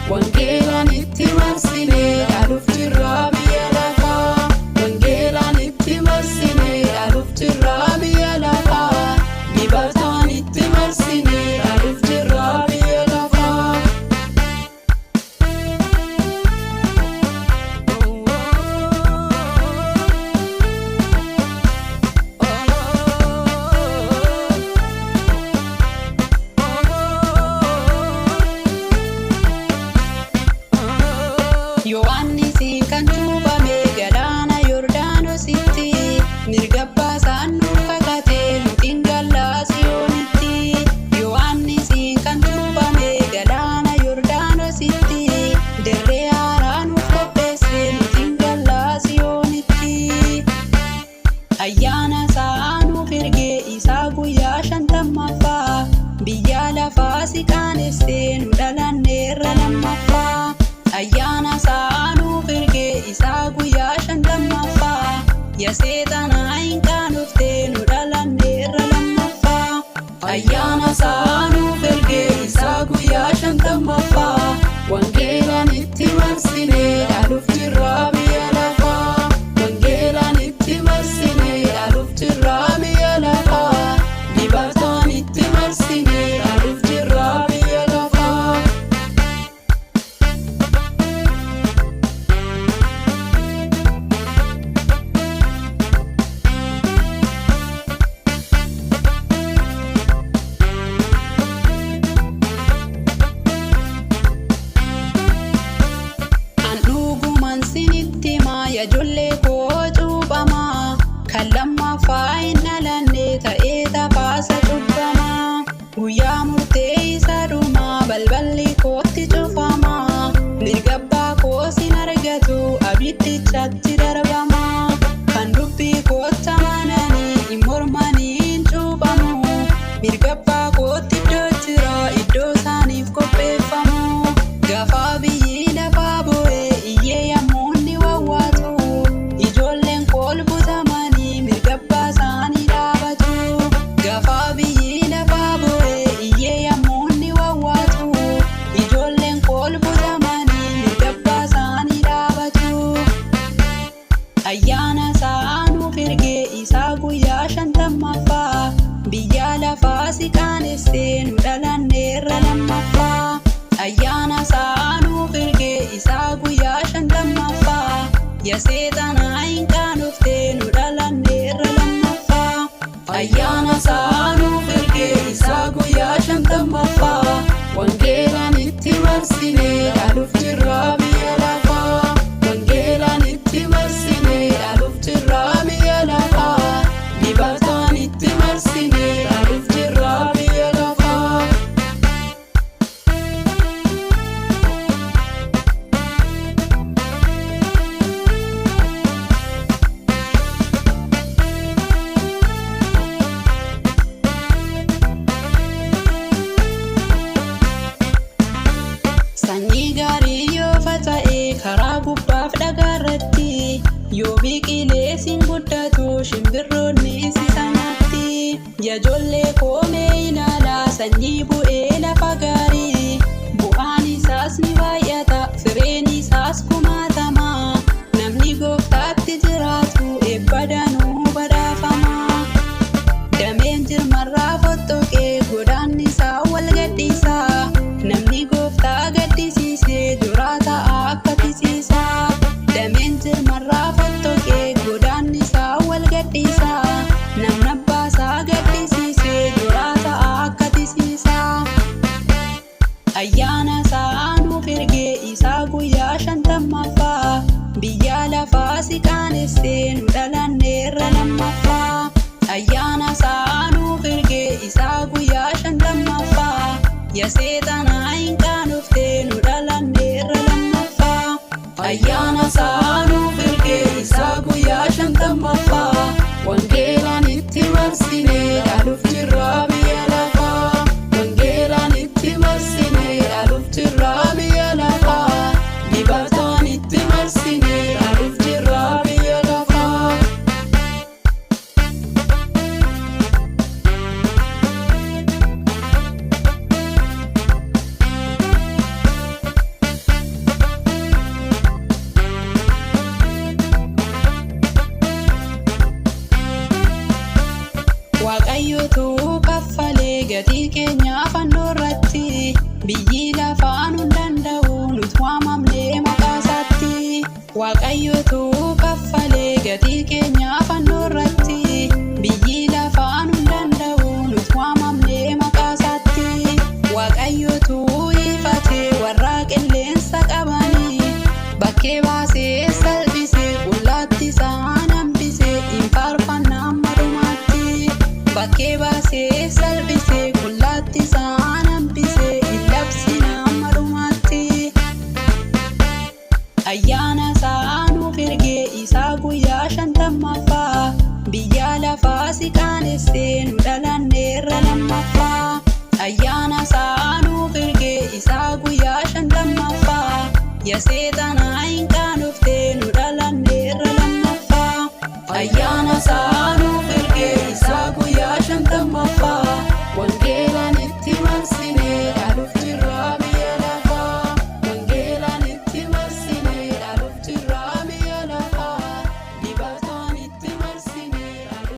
wangeelaan itti marsinee dhaaluuf jirra biyya lafaa. Wangeelaan itti marsinee dhaaluuf jirra biyya lafaa. Dibataan itti marsinee dhaaluuf jirra biyya lafaa. Yohaannisi kan cuuphame galaana Yordaanositti, mirga baasaan nu kakatee nutiin galla Siyoonitti. Yohaannisi kan cuuphame galaana Yordaanositti, dirree haaraa nuuf qopheesse nutiin galla Siyoonitti. Ayyaana isaa nuuf ergee isaa guyyaa 50ffaa, biyya lafaa si qaanessee nu dhalanneerra lammaffaa. Ayyaana isaa nuuf ergee isaa guyyaa 50ffaa, yaa seexanaa hin qaanoftee nu dhalanneerra lammaffaa. Ayyaana isaa nuuf ergee isaa guyyaa 50ffaa, wangeelaan itti marsinee dhaaluuf jirra biyya lafaa. Wangeelaan itti marsinee dhaaluuf jirra biyya lafaa. Dibataan itti marsinee dhaaluuf jirra biyya lafaa. Ijoollee koo cuuphamaa, kan lammaffaa hin dhalanne ta'ee tafaasa cubbamaa. Guyyaa murtee isa dhumaa balballi kootti cufamaa, mirga abbaa koo sin argatu abiddichatti darbamaa. Kan dubbii kootti amananii hin mormanii hin cuuphamu, mirga abbaa kootti iddoo jira iddoo isaaniif qopheeffamu. Gaafa biyyi lafaa bu'ee iyyee yemmuu inni wawwaatu, ijoolleen kolbutamanii mirga abbaa isaanii dhaabatu. Gaafa biyyi lafaa bu'ee iyyee yemmuu inni wawwaatu, ijoolleen kolbutamanii mirga abbaa isaanii dhaabatu. Ayyaana isaa nuuf ergee isaa guyyaa 50ffaa, biyya lafaa si qaanessee nu dhalanneerra lammaffaa. Ayyaana isaa nuuf ergee isaa guyyaa 50ffaa, yaa seexanaa hin qaanoftee nu dhalanneerra lammaffaa. Ayyaana isaa nuuf ergee isaa guyyaa 50ffaa, wangeelaan itti marsinee dhaaluuf jirra biyya lafaa. Wangeelaan itti marsinee dhaaluuf jirra biyya lafaa. Dibataan itti marsinee dhaaluuf jirra biyya lafaa. Sanyii gaarii yoo faca'ee karaa gubbaaf dhagaarratti, yoo biqilee siin guddatu shimbirroonni si nyaatti. Yaa ijoollee koo mee ilaalaa sanyii bu'ee lafa gaarii, bu'aan isaas ni baay'ata fireen isaas kumaatama. Namni gooftaatti jiraatu eebba danuu badhaafama. Dameen jirmarraa fottoqee godaanni isaa wal gadhiisa, namni gooftaa gaddisiisee duraa ta'a akka tisiisa. Dameen jirmarraa fottoqee godaanni isaa wal gadhiisa, namni abbaa isaa gaddisiisee duraa ta'a akka tisiisa. Ayyaana isaa nuuf ergee isaa guyyaa 50ffaa, biyya lafaa si qaanessee nu dhalanneerra lammaffaa. Ayyaana isaa nuuf ergee isaa guyyaa 50ffaa, yaa seexanaa hin qaanoftee nu dhalanneerra lammaffaa. Ayyaana isaa nuuf ergee isaa guyyaa 50ffaa, wangeelaan itti marsinee dhaaluuf jirra biyya lafaa. Wangeelaan itti marsinee dhaaluuf jirra biyya lafaa. Dibataan itti marsinee dhaaluuf jirra biyya lafaa. bakkee baasee salphisee qullaatti isaan hambisee hin faarfannaan marumaatti. Bakkee baasee salphisee qullaatti isaan hambisee hin labsinaan marumaatti. Ayyaana isaa nuuf ergee isaa guyyaa 50ffaa biyya lafaa si qaanessee nu dhalanneerra lammaffaa. Ayyaana isaa nuuf ergee isaa guyyaa 50ffaa ya seexanaa hin qaanoftee nu dhalanneerra lammaffaa. Ayyaana isaa